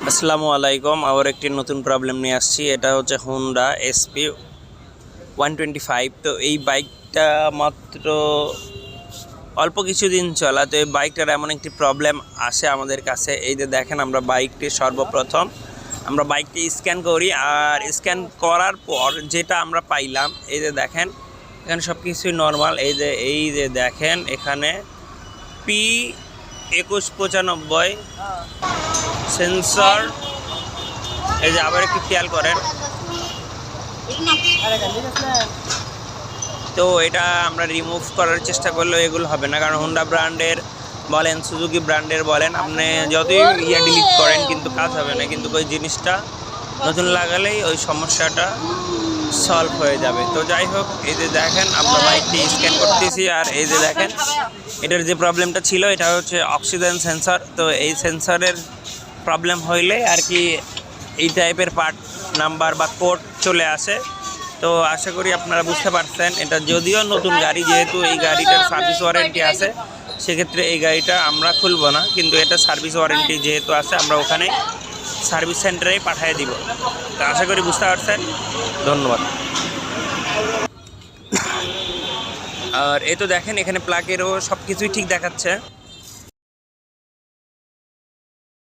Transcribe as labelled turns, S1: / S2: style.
S1: আসসালামু আলাইকুম। আবার একটি নতুন প্রবলেম নিয়ে আসছি। এটা হচ্ছে হোন্ডা এসপি 125। তো এই বাইকটা মাত্র অল্প কিছুদিন চলা। তো এই বাইকটার এমন একটি প্রবলেম আসে আমাদের কাছে। এই যে দেখেন, আমরা বাইকটি সর্বপ্রথম আমরা বাইকটি স্ক্যান করি, আর স্ক্যান করার পর যেটা আমরা পাইলাম, এই যে দেখেন এখানে সব কিছুই নর্মাল। এই যে দেখেন এখানে P2195 সেন্সর। এই যে আবার একটু খেয়াল করেন, তো এটা আমরা রিমুভ করার চেষ্টা করলেও এগুলো হবে না, কারণ হোন্ডা ব্র্যান্ডের বলেন, সুজুকি ব্র্যান্ডের বলেন, আপনি যতই ডিলিট করেন কিন্তু কাজ হবে না। কিন্তু ওই জিনিসটা নতুন লাগালেই ওই সমস্যাটা সলভ হয়ে যাবে। তো যাই হোক, এই যে দেখেন আমরা বাইকটি স্ক্যান করতেছি, আর এই যে দেখেন এটার যে প্রবলেমটা ছিল এটা হচ্ছে অক্সিজেন সেন্সর। তো এই সেন্সরের প্রবলেম হইলে আর কি এই টাইপের পার্ট নাম্বার বা কোড চলে আসে। তো আশা করি আপনারা বুঝতে পারছেন। এটা যদিও নতুন গাড়ি, যেহেতু এই গাড়িটার সার্ভিস ওয়ারেন্টি আছে, সেক্ষেত্রে এই গাড়িটা আমরা খুলবো না, কিন্তু এটা সার্ভিস ওয়ারেন্টি যেহেতু আছে আমরা ওখানে সার্ভিস সেন্টারেই পাঠিয়ে দিব। তো আশা করি বুঝতে পারছেন। ধন্যবাদ। আর এই তো দেখেন এখানে প্লাগেরও সব কিছুই ঠিক দেখাচ্ছে।